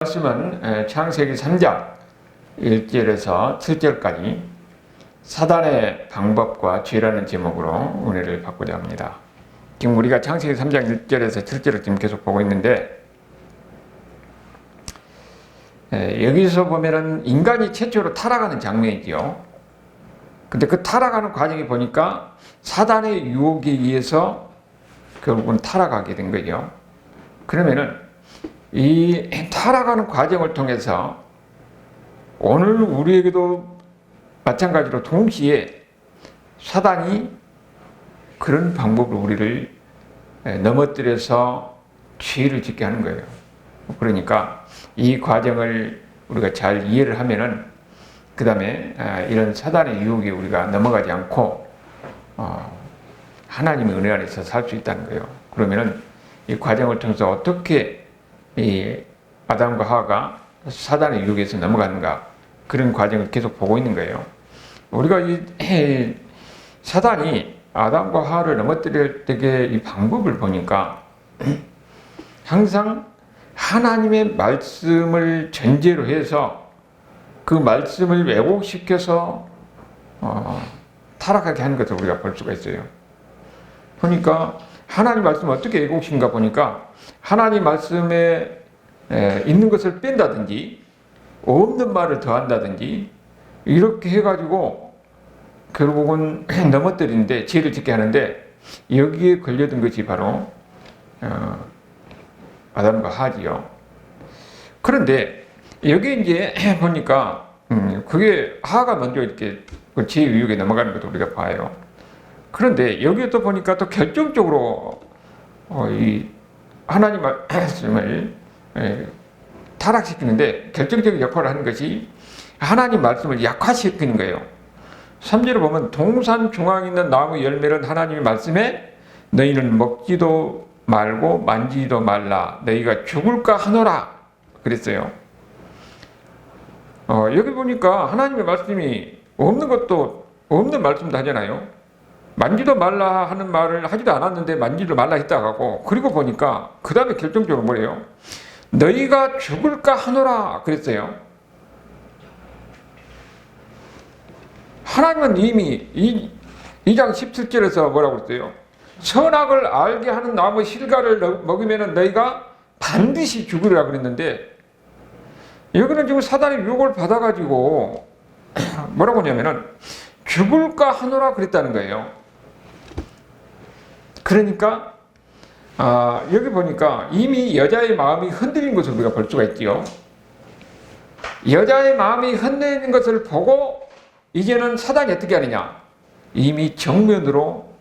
말씀은 창세기 3장 1절에서 7절까지 사단의 방법과 죄라는 제목으로 은혜를 받고자 합니다. 지금 우리가 창세기 3장 1절에서 7절을 지금 계속 보고 있는데, 여기서 보면은 인간이 최초로 타락하는 장면이지요. 근데 그 타락하는 과정이 보니까 사단의 유혹에 의해서 결국은 타락하게 된 거죠. 그러면은 이 타락하는 과정을 통해서 오늘 우리에게도 마찬가지로 동시에 사단이 그런 방법으로 우리를 넘어뜨려서 죄를 짓게 하는 거예요. 그러니까 이 과정을 우리가 잘 이해를 하면은 그 다음에 이런 사단의 유혹에 우리가 넘어가지 않고 하나님의 은혜 안에서 살 수 있다는 거예요. 그러면은 이 과정을 통해서 어떻게 이 아담과 하와가 사단의 유혹에서 넘어가는가, 그런 과정을 계속 보고 있는 거예요. 우리가 이 사단이 아담과 하와를 넘어뜨릴 때의 이 방법을 보니까 항상 하나님의 말씀을 전제로 해서 그 말씀을 왜곡시켜서 타락하게 하는 것을 우리가 볼 수가 있어요. 그러니까 하나님 말씀을 어떻게 왜곡시킨가 보니까 하나님 말씀에 있는 것을 뺀다든지 없는 말을 더한다든지 이렇게 해가지고 결국은 넘어뜨리는데, 죄를 짓게 하는데, 여기에 걸려든 것이 바로 아담과 하와지요. 그런데 여기 이제 보니까 그게 하와가 먼저 이렇게 죄 유혹에 넘어가는 것도 우리가 봐요. 그런데 여기에 또 보니까 또 결정적으로 이 하나님 말씀을 타락시키는데 결정적인 역할을 하는 것이 하나님 말씀을 약화시키는 거예요. 3절을 보면 동산 중앙에 있는 나무 열매는 하나님의 말씀에 너희는 먹지도 말고 만지지도 말라 너희가 죽을까 하노라 그랬어요. 여기 보니까 하나님의 말씀이 없는 것도 없는 말씀도 하잖아요. 만지도 말라 하는 말을 하지도 않았는데 만지도 말라 했다고 하고, 그리고 보니까 그 다음에 결정적으로 뭐래요? 너희가 죽을까 하노라 그랬어요. 하나님은 이미 2장 17절에서 뭐라고 그랬어요? 선악을 알게 하는 나무 실과를 먹으면 너희가 반드시 죽으리라 그랬는데, 여기는 지금 사단의 유혹을 받아가지고 뭐라고 하냐면은 죽을까 하노라 그랬다는 거예요. 그러니까 여기 보니까 이미 여자의 마음이 흔들린 것을 우리가 볼 수가 있지요. 여자의 마음이 흔들린 것을 보고 이제는 사단이 어떻게 하느냐, 이미 정면으로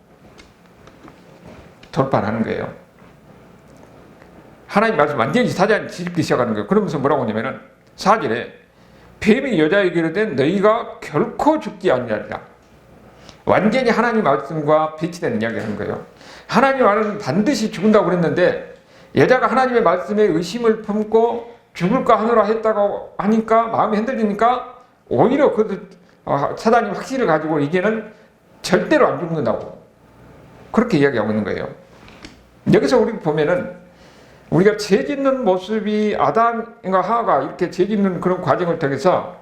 돌파하는 거예요. 하나님 말씀 완전히 사단이 뒤집기 시작하는 거예요. 그러면서 뭐라고 하냐면은 4절에 뱀이 여자에게 이르되 너희가 결코 죽지 아니하리라. 완전히 하나님 말씀과 배치되는 이야기를 하는 거예요. 하나님 말은 반드시 죽는다고 그랬는데 여자가 하나님의 말씀에 의심을 품고 죽을까 하노라 했다고 하니까 마음이 흔들리니까 오히려 그 사단이 확신을 가지고 이제는 절대로 안 죽는다고 그렇게 이야기하고 있는 거예요. 여기서 우리 보면은 우리가 죄 짓는 모습이 아담과 하와가 이렇게 죄 짓는 그런 과정을 통해서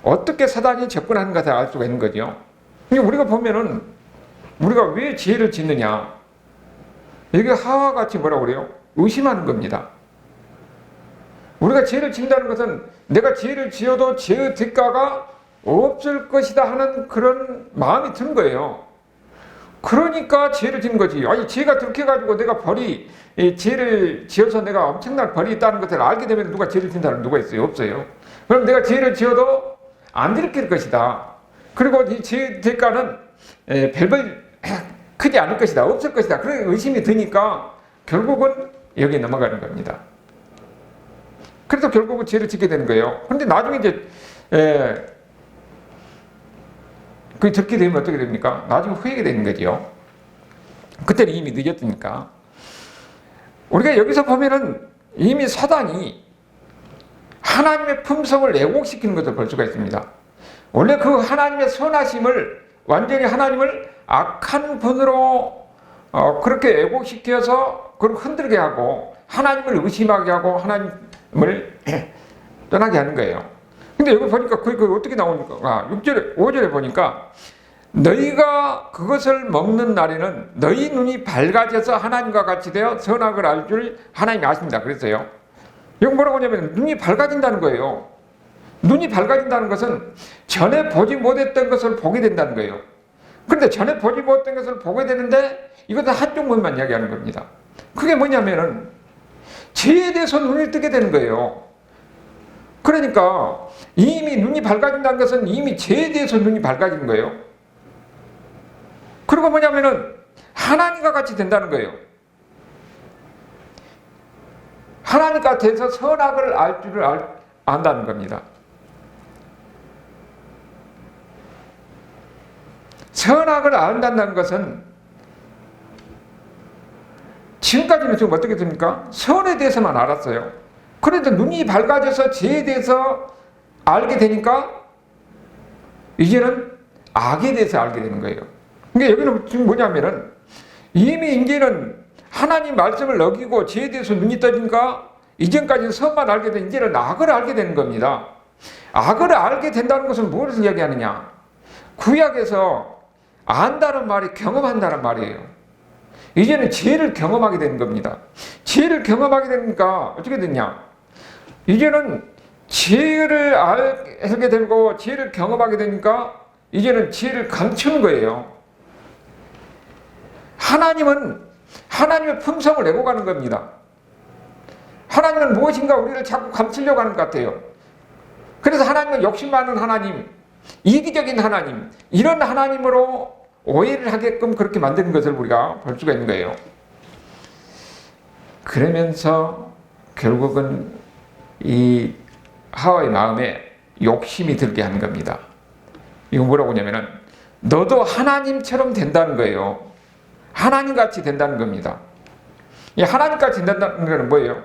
어떻게 사단이 접근하는가 알 수가 있는 거죠. 우리가 보면은 우리가 왜 죄를 짓느냐, 여기 하와같이 뭐라고 그래요? 의심하는 겁니다. 우리가 죄를 짓는다는 것은 내가 죄를 지어도 죄의 대가가 없을 것이다 하는 그런 마음이 드는 거예요. 그러니까 죄를 짓는 거지. 아니, 죄가 들켜가지고 내가 죄를 지어서 내가 엄청난 벌이 있다는 것을 알게 되면 누가 죄를 짓는다는 누가 있어요? 없어요. 그럼 내가 죄를 지어도 안 들킬 것이다. 그리고 이 죄의 대가는 별별 크지 않을 것이다, 없을 것이다, 그런 의심이 드니까 결국은 여기에 넘어가는 겁니다. 그래서 결국은 죄를 짓게 되는 거예요. 그런데 나중에 이제 그게 듣게 되면 어떻게 됩니까? 나중에 후회가 되는 거죠. 그때는 이미 늦었으니까. 우리가 여기서 보면은 이미 사단이 하나님의 품성을 왜곡시키는 것을 볼 수가 있습니다. 원래 그 하나님의 선하심을 완전히 하나님을 악한 분으로 그렇게 왜곡시켜서 그걸 흔들게 하고 하나님을 의심하게 하고 하나님 떠나게 하는 거예요. 근데 여기 보니까 그게 어떻게 나오니까 6절에 5절에 보니까 너희가 그것을 먹는 날에는 너희 눈이 밝아져서 하나님과 같이 되어 선악을 알 줄 하나님이 아십니다. 그랬어요. 여기 뭐라고 하냐면 눈이 밝아진다는 거예요. 눈이 밝아진다는 것은 전에 보지 못했던 것을 보게 된다는 거예요. 그런데 전에 보지 못했던 것을 보게 되는데 이것은 한쪽 면만 이야기하는 겁니다. 그게 뭐냐면은 죄에 대해서 눈을 뜨게 되는 거예요. 그러니까 이미 눈이 밝아진다는 것은 이미 죄에 대해서 눈이 밝아지는 거예요. 그리고 뭐냐면은 하나님과 같이 된다는 거예요. 하나님과 같아서 선악을 알 줄을 안다는 겁니다. 선악을 안다는 것은 지금까지는 지금 어떻게 됩니까? 선에 대해서만 알았어요. 그런데 눈이 밝아져서 죄에 대해서 알게 되니까 이제는 악에 대해서 알게 되는 거예요. 그러니까 여기는 지금 뭐냐면은 이미 이제는 하나님 말씀을 어기고 죄에 대해서 눈이 떠지니까 이전까지는 선만 알게 된 이제는 악을 알게 되는 겁니다. 악을 알게 된다는 것은 무엇을 이야기하느냐? 구약에서 안다는 말이 경험한다는 말이에요. 이제는 죄를 경험하게 되는 겁니다. 죄를 경험하게 되니까 어떻게 됐냐? 이제는 죄를 알게 되고 죄를 경험하게 되니까 이제는 죄를 감추는 거예요. 하나님은 하나님의 품성을 내고 가는 겁니다. 하나님은 무엇인가 우리를 자꾸 감추려고 하는 것 같아요. 그래서 하나님은 욕심 많은 하나님, 이기적인 하나님, 이런 하나님으로 오해를 하게끔 그렇게 만드는 것을 우리가 볼 수가 있는 거예요. 그러면서 결국은 이 하와의 마음에 욕심이 들게 하는 겁니다. 이거 뭐라고 하냐면은 너도 하나님처럼 된다는 거예요. 하나님같이 된다는 겁니다. 이 하나님같이 된다는 것은 뭐예요?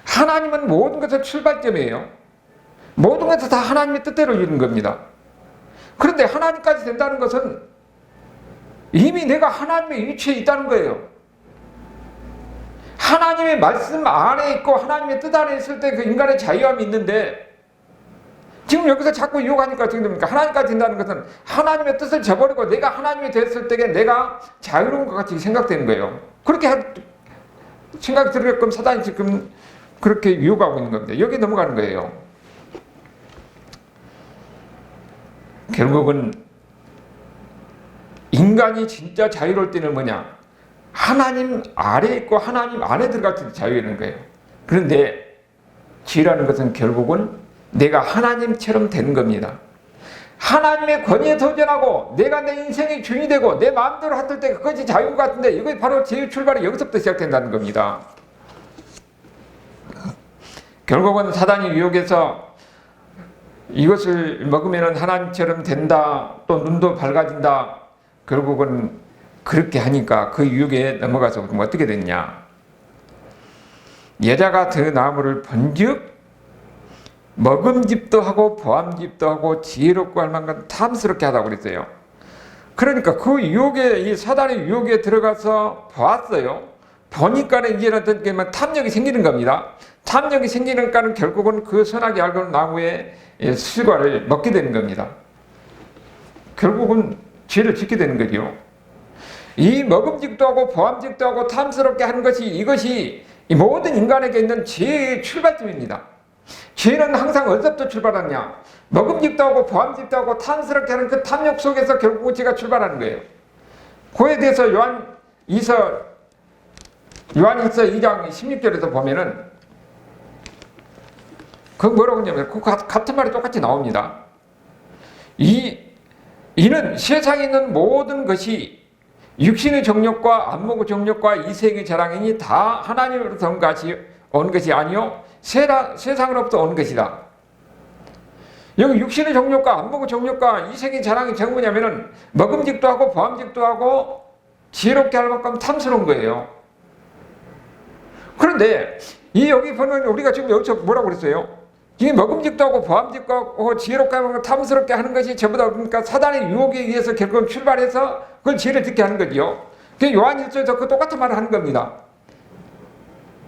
하나님은 모든 것의 출발점이에요. 모든 것을 다 하나님의 뜻대로 이루는 겁니다. 그런데 하나님까지 된다는 것은 이미 내가 하나님의 위치에 있다는 거예요. 하나님의 말씀 안에 있고 하나님의 뜻 안에 있을 때 그 인간의 자유함이 있는데 지금 여기서 자꾸 유혹하니까 어떻게 됩니까? 하나님까지 된다는 것은 하나님의 뜻을 저버리고 내가 하나님이 됐을 때 내가 자유로운 것 같이 생각되는 거예요. 그렇게 생각이 들게끔 사단이 지금 그렇게 유혹하고 있는 겁니다. 여기에 넘어가는 거예요. 결국은 인간이 진짜 자유로울 때는 뭐냐? 하나님 아래에 있고 하나님 안에 들어갈 때 자유라는 거예요. 그런데 죄라는 것은 결국은 내가 하나님처럼 되는 겁니다. 하나님의 권위에 도전하고 내가 내 인생의 주인이 되고 내 마음대로 할 때 그것이 자유인 것 같은데 이것이 바로 죄의 출발이 여기서부터 시작된다는 겁니다. 결국은 사단이 유혹해서 이것을 먹으면 하나님처럼 된다, 또 눈도 밝아진다. 결국은 그렇게 하니까 그 유혹에 넘어가서 그럼 어떻게 됐냐? 여자가 그 나무를 본즉 먹음직도 하고 보암직도 하고 지혜롭고 할 만큼 탐스럽게 하다고 그랬어요. 그러니까 그 유혹에, 이 사단의 유혹에 들어가서 보았어요. 보니까는 이제는 어떻게 보면 탐욕이 생기는 겁니다. 탐욕이 생기니까는 결국은 그 선하게 알고 나무의 실과를 먹게 되는 겁니다. 결국은 죄를 짓게 되는 거죠. 이 먹음직도 하고 보암직도 하고 탐스럽게 하는 것이 이것이 이 모든 인간에게 있는 죄의 출발점입니다. 죄는 항상 어디서부터 출발하냐? 먹음직도 하고 보암직도 하고 탐스럽게 하는 그 탐욕 속에서 결국 죄가 출발하는 거예요. 그에 대해서 요한일서 2장 16절에서 보면은 그 뭐라고 하냐면 그 같은 말이 똑같이 나옵니다. 이는 세상에 있는 모든 것이 육신의 정욕과 안목의 정욕과 이생의 자랑이니 다 하나님으로부터 온 것이 아니요 세상으로부터 온 것이다. 여기 육신의 정욕과 안목의 정욕과 이생의 자랑이 저건 뭐냐면은 먹음직도 하고 보암직도 하고 지혜롭게 할 만큼 탐스러운 거예요. 그런데 여기 보면 우리가 지금 여기서 뭐라고 그랬어요? 이 먹음직도 하고 보암직도 하고 지혜롭게 하고 탐스럽게 하는 것이 전부 다 그러니까 사단의 유혹에 의해서 결국은 출발해서 그걸 죄를 짓게 하는 거죠. 그 요한일서에서 그 똑같은 말을 하는 겁니다.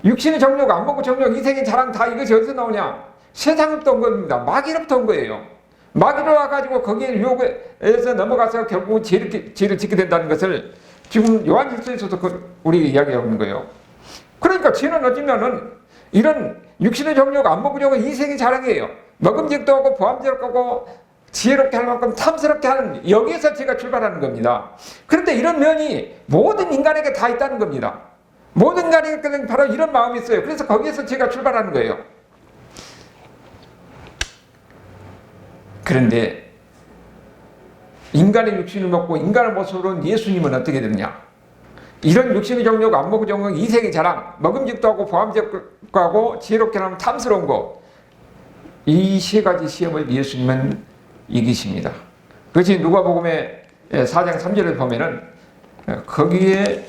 육신의 정욕, 안 먹고 정욕, 이생의 자랑 다 이것이 어디서 나오냐? 세상으로부터 온 겁니다. 마귀로부터 온 거예요. 마귀로 와가지고 거기에 유혹에서 넘어가서 결국 죄를 짓게 된다는 것을 지금 요한일서에서도 우리 이야기하고 있는 거예요. 그러니까 죄는 어쩌면은 이런 육신의 정욕, 안 먹고 정욕, 이생의 자랑이에요. 먹음직도 하고 보암직도 하고 지혜롭게 할 만큼 탐스럽게 하는, 여기에서 죄가 출발하는 겁니다. 그런데 이런 면이 모든 인간에게 다 있다는 겁니다. 모든 인간에게 바로 이런 마음이 있어요. 그래서 거기에서 죄가 출발하는 거예요. 그런데 인간의 육신을 먹고 인간의 모습으로 온 예수님은 어떻게 되느냐? 이런 육신의 정욕, 안 먹고 정욕, 이생의 자랑, 먹음직도 하고 보암직도 하고 지혜롭게 하면 탐스러운 것, 이 세 가지 시험을 예수님은 이기십니다. 그것이 누가복음의 4장 3절을 보면은 거기에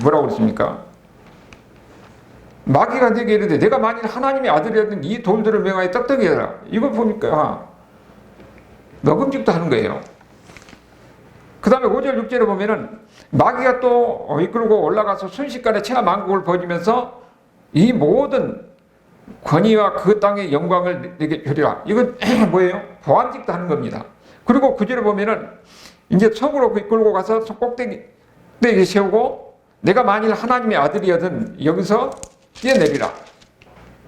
뭐라고 그랬습니까? 마귀가 내게 이르되 내가 만일 하나님의 아들이라면 이 돌들을 명하여 떡떡이 해라. 이걸 보니까 먹음직도 하는 거예요. 그 다음에 5절 6절에 보면은 마귀가 또 이끌고 올라가서 순식간에 천하 만국을 벌이면서 이 모든 권위와 그 땅의 영광을 내게 주리라. 이건 뭐예요? 보암직도 하는 겁니다. 그리고 9절에 보면은 이제 성으로 이끌고 가서 꼭대기에 세우고 내가 만일 하나님의 아들이거든 여기서 뛰어내리라.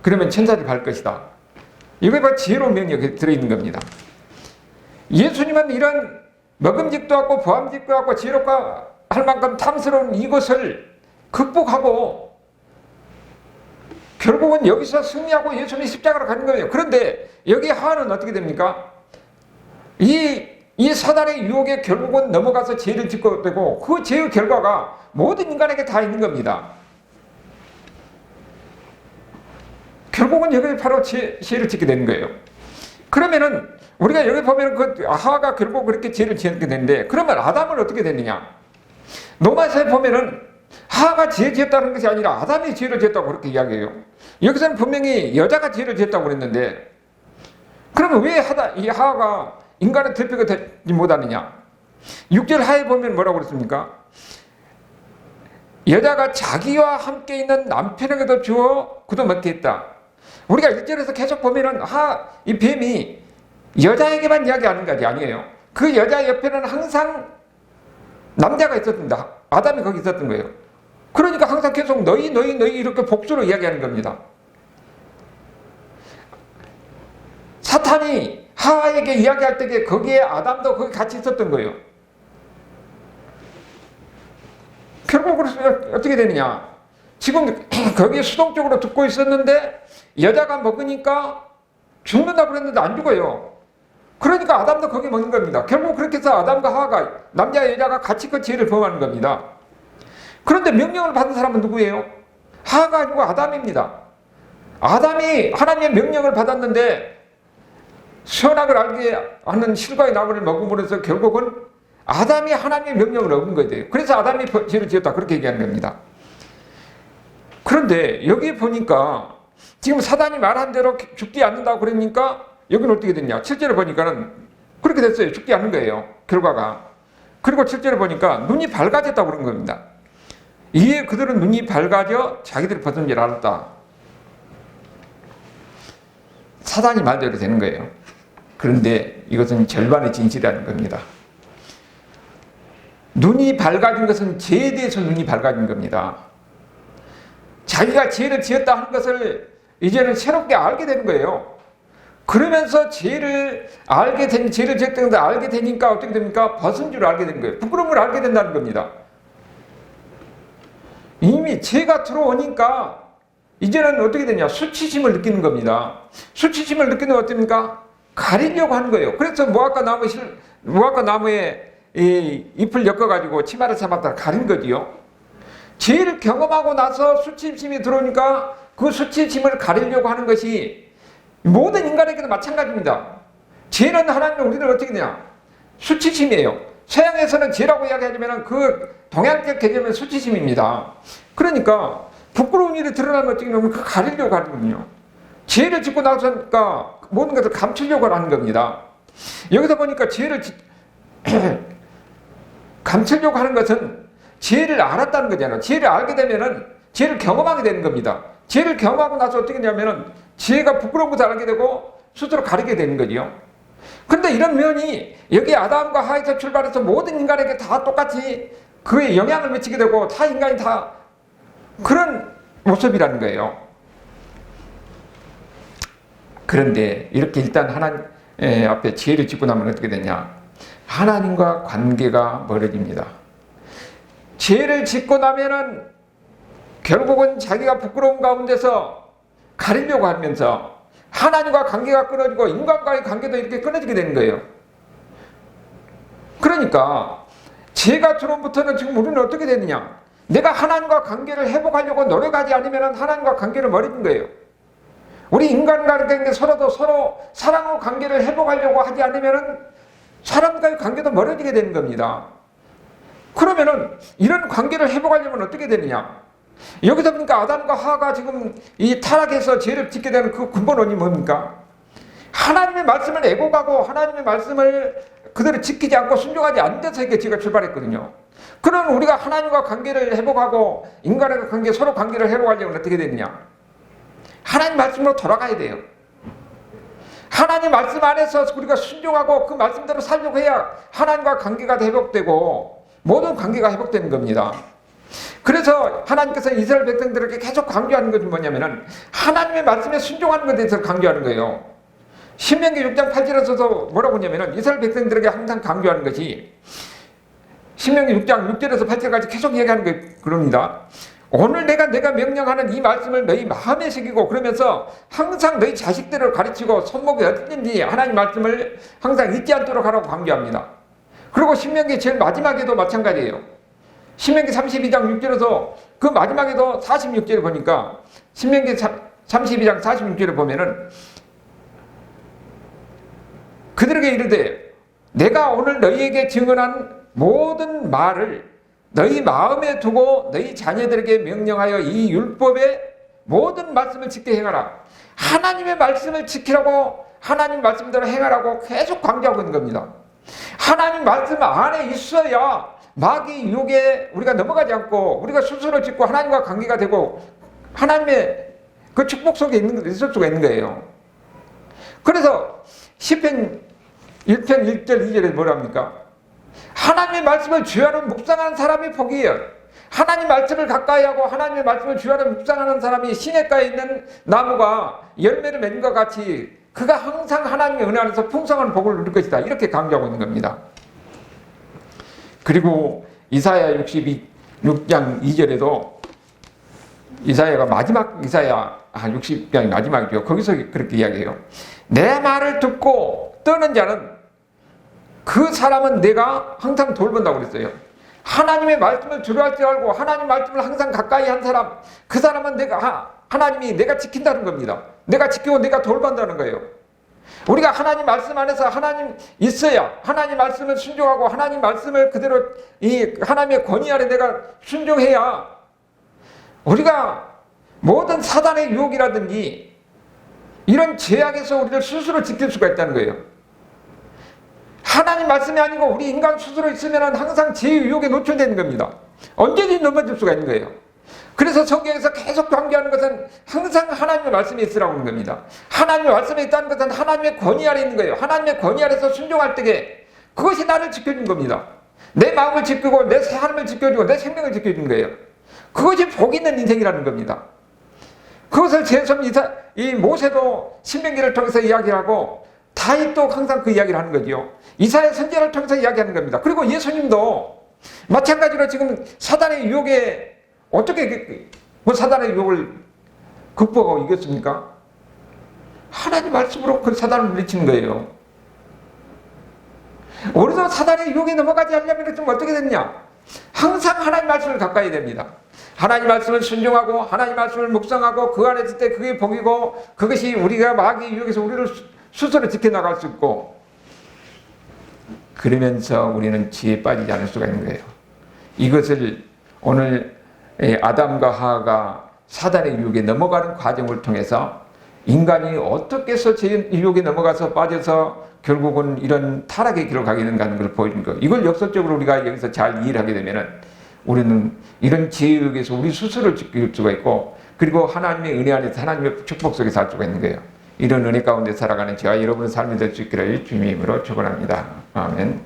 그러면 천사들이 밟을 것이다. 이게 바로 지혜로운 명령이 들어있는 겁니다. 예수님은 이런 먹음직도 하고 보암직도 하고 지혜롭고 할 만큼 탐스러운 이것을 극복하고 결국은 여기서 승리하고 예수님이 십자가로 가는 거예요. 그런데 여기 하와는 어떻게 됩니까? 이 사단의 유혹에 결국은 넘어가서 죄를 짓게 되고 그 죄의 결과가 모든 인간에게 다 있는 겁니다. 결국은 여기 바로 죄를 짓게 되는 거예요. 그러면은 우리가 여기 보면 그 하와가 결국 그렇게 죄를 짓게 되는데 그러면 아담은 어떻게 됐느냐? 로마서에 보면은 하와가 죄 지었다는 것이 아니라 아담이 죄를 지었다고 그렇게 이야기해요. 여기서는 분명히 여자가 죄를 지었다고 그랬는데 그러면 왜 이 하와가 인간의 대표가 되지 못하느냐? 6절 하에 보면 뭐라고 그랬습니까? 여자가 자기와 함께 있는 남편에게도 주어 그도 먹게 했다. 우리가 1절에서 계속 보면은 이 뱀이 여자에게만 이야기하는 것이 아니에요. 그 여자 옆에는 항상 남자가 있었습니다. 아담이 거기 있었던 거예요. 그러니까 항상 계속 너희 이렇게 복수로 이야기하는 겁니다. 사탄이 하와에게 이야기할 때 거기에 아담도 거기 같이 있었던 거예요. 결국 어떻게 되느냐? 지금 거기에 수동적으로 듣고 있었는데 여자가 먹으니까 죽는다고 그랬는데 안 죽어요. 그러니까 아담도 거기 먹는 겁니다. 결국 그렇게 해서 아담과 하와가 남자 여자가 같이 그 죄를 범하는 겁니다. 그런데 명령을 받은 사람은 누구예요? 하와가 아니고 아담입니다. 아담이 하나님의 명령을 받았는데 선악을 알게 하는 실과의 나무를 먹음으로써 결국은 아담이 하나님의 명령을 어긴 거예요. 그래서 아담이 죄를 지었다 그렇게 얘기하는 겁니다. 그런데 여기 보니까 지금 사단이 말한 대로 죽지 않는다고 그러니까 여기는 어떻게 됐냐? 7절에 보니까는 그렇게 됐어요. 죽지 않는 거예요. 결과가. 그리고 7절에 보니까 눈이 밝아졌다고 그런 겁니다. 이에 그들은 눈이 밝아져 자기들이 벗은 줄 알았다. 사단이 말대로 되는 거예요. 그런데 이것은 절반의 진실이라는 겁니다. 눈이 밝아진 것은 죄에 대해서 눈이 밝아진 겁니다. 자기가 죄를 지었다 하는 것을 이제는 새롭게 알게 되는 거예요. 그러면서 죄를 지었다는 것을 알게 되니까 어떻게 됩니까? 벗은 줄 알게 되는 거예요. 부끄러움을 알게 된다는 겁니다. 이미 죄가 들어오니까 이제는 어떻게 되냐? 수치심을 느끼는 겁니다. 수치심을 느끼는 건 어떻습니까? 가리려고 하는 거예요. 그래서 무화과 나무에 이 잎을 엮어가지고 치마를 삼았다 가린 거지요. 죄를 경험하고 나서 수치심이 들어오니까 그 수치심을 가리려고 하는 것이 모든 인간에게도 마찬가지입니다. 죄는 하나님은 우리를 어떻게 되냐? 수치심이에요. 서양에서는 죄라고 이야기하자면 그 동양적 개념은 수치심입니다. 그러니까 부끄러운 일이 드러나면 어떻게 되냐면 그 가리려고 하는군요. 죄를 짓고 나서니까 모든 것을 감추려고 하는 겁니다. 여기서 보니까 죄를 감추려고 하는 것은 죄를 알았다는 거잖아요. 죄를 알게 되면은 죄를 경험하게 되는 겁니다. 죄를 경험하고 나서 어떻게 되냐면은 죄가 부끄러운 것을 알게 되고 스스로 가리게 되는 거지요. 그런데 이런 면이 여기 아담과 하에서 출발해서 모든 인간에게 다 똑같이 그에 영향을 미치게 되고 다 인간이 다 그런 모습이라는 거예요. 그런데 이렇게 일단 하나님 앞에 죄를 짓고 나면 어떻게 되냐? 하나님과 관계가 멀어집니다. 죄를 짓고 나면은 결국은 자기가 부끄러운 가운데서 가리려고 하면서 하나님과 관계가 끊어지고 인간과의 관계도 이렇게 끊어지게 되는 거예요. 그러니까 죄가 들어옴부터는 지금 우리는 어떻게 되느냐? 내가 하나님과 관계를 회복하려고 노력하지 않으면 하나님과 관계를 멀어진 거예요. 우리 인간과의 서로 사랑과 관계를 회복하려고 하지 않으면 사람과의 관계도 멀어지게 되는 겁니다. 그러면은 이런 관계를 회복하려면 어떻게 되느냐? 여기서 보니까 아담과 하가 지금 이 타락해서 죄를 짓게 되는 그 근본 원인이 뭡니까? 하나님의 말씀을 애고가고 하나님의 말씀을 그대로 지키지 않고 순종하지 않는 데서 이게 죄가 출발했거든요. 그럼 우리가 하나님과 관계를 회복하고 인간과 관계, 서로 관계를 회복하려면 어떻게 되느냐? 하나님 말씀으로 돌아가야 돼요. 하나님 말씀 안에서 우리가 순종하고 그 말씀대로 살려고 해야 하나님과 관계가 회복되고 모든 관계가 회복되는 겁니다. 그래서 하나님께서 이스라엘 백성들에게 계속 강조하는 것은 뭐냐면은 하나님의 말씀에 순종하는 것에 대해서 강조하는 거예요. 신명기 6장 8절에서도 뭐라고 하냐면은 이스라엘 백성들에게 항상 강조하는 것이 신명기 6장 6절에서 8절까지 계속 얘기하는 게 그럽니다. 오늘 내가 명령하는 이 말씀을 너희 마음에 새기고 그러면서 항상 너희 자식들을 가르치고 손목에 어디든지 하나님 말씀을 항상 잊지 않도록 하라고 강조합니다. 그리고 신명기 제일 마지막에도 마찬가지예요. 신명기 32장 6절에서 그 마지막에도 46절을 보니까 신명기 32장 46절을 보면은 그들에게 이르되 내가 오늘 너희에게 증언한 모든 말을 너희 마음에 두고 너희 자녀들에게 명령하여 이 율법의 모든 말씀을 지켜 행하라. 하나님의 말씀을 지키라고 하나님 말씀대로 행하라고 계속 강조하고 있는 겁니다. 하나님 말씀 안에 있어야 마귀 유혹에 우리가 넘어가지 않고 우리가 스스로 짓고 하나님과 관계가 되고 하나님의 그 축복 속에 있을 수가 있는 거예요. 그래서 시편 1편 1절 2절에 뭐랍니까? 하나님의 말씀을 주야로 묵상하는 사람이 복이에요. 하나님 말씀을 가까이 하고 하나님의 말씀을 주야로 묵상하는 사람이 시냇가에 있는 나무가 열매를 맺는 것 같이 그가 항상 하나님의 은혜 안에서 풍성한 복을 누릴 것이다. 이렇게 강조하고 있는 겁니다. 그리고 이사야 66장 2절에도 이사야가 마지막 이사야 60장이 마지막이죠. 거기서 그렇게 이야기해요. 내 말을 듣고 떠는 자는 그 사람은 내가 항상 돌본다고 그랬어요. 하나님의 말씀을 두려워할 줄 알고 하나님 말씀을 항상 가까이 한 사람, 그 사람은 하나님이 내가 지킨다는 겁니다. 내가 지키고 내가 돌본다는 거예요. 우리가 하나님 말씀 안에서 하나님 있어야 하나님 말씀을 순종하고 하나님 말씀을 그대로 이 하나님의 권위 아래 내가 순종해야 우리가 모든 사단의 유혹이라든지 이런 죄악에서 우리를 스스로 지킬 수가 있다는 거예요. 하나님 말씀이 아니고 우리 인간 스스로 있으면 항상 죄의 유혹에 노출되는 겁니다. 언제든지 넘어질 수가 있는 거예요. 그래서 성경에서 계속 강조하는 것은 항상 하나님의 말씀이 있으라고 하는 겁니다. 하나님의 말씀이 있다는 것은 하나님의 권위 아래 있는 거예요. 하나님의 권위 아래서 순종할 때에 그것이 나를 지켜주는 겁니다. 내 마음을 지키고 내 삶을 지켜주고 내 생명을 지켜주는 거예요. 그것이 복 있는 인생이라는 겁니다. 그것을 제손 이 모세도 신명기를 통해서 이야기하고 다윗도 항상 그 이야기를 하는 거죠. 이사야 선지자를 통해서 이야기하는 겁니다. 그리고 예수님도 마찬가지로 지금 사단의 유혹에 어떻게 사단의 유혹을 극복하고 이겼습니까? 하나님 말씀으로 그 사단을 물리치는 거예요. 우리도 사단의 유혹에 넘어가지 않으려면 좀 어떻게 됐냐? 항상 하나님 말씀을 가까이 됩니다. 하나님 말씀을 순종하고 하나님 말씀을 묵상하고 그 안에 있을 때 그게 복이고 그것이 우리가 마귀의 유혹에서 우리를 스스로 지켜나갈 수 있고 그러면서 우리는 지혜에 빠지지 않을 수가 있는 거예요. 이것을 오늘 아담과 하와가 사단의 유혹에 넘어가는 과정을 통해서 인간이 어떻게 해서 제 유혹에 넘어가서 빠져서 결국은 이런 타락의 길을 가게 되는가 하는 걸 보여준 거. 이걸 역설적으로 우리가 여기서 잘 이해를 하게 되면은 우리는 이런 죄의 유혹에서 우리 스스로를 지킬 수가 있고 그리고 하나님의 은혜 안에서 하나님의 축복 속에 살 수가 있는 거예요. 이런 은혜 가운데 살아가는 저와 여러분의 삶이 될 수 있기를 주님의 이름으로 축원합니다. 아멘.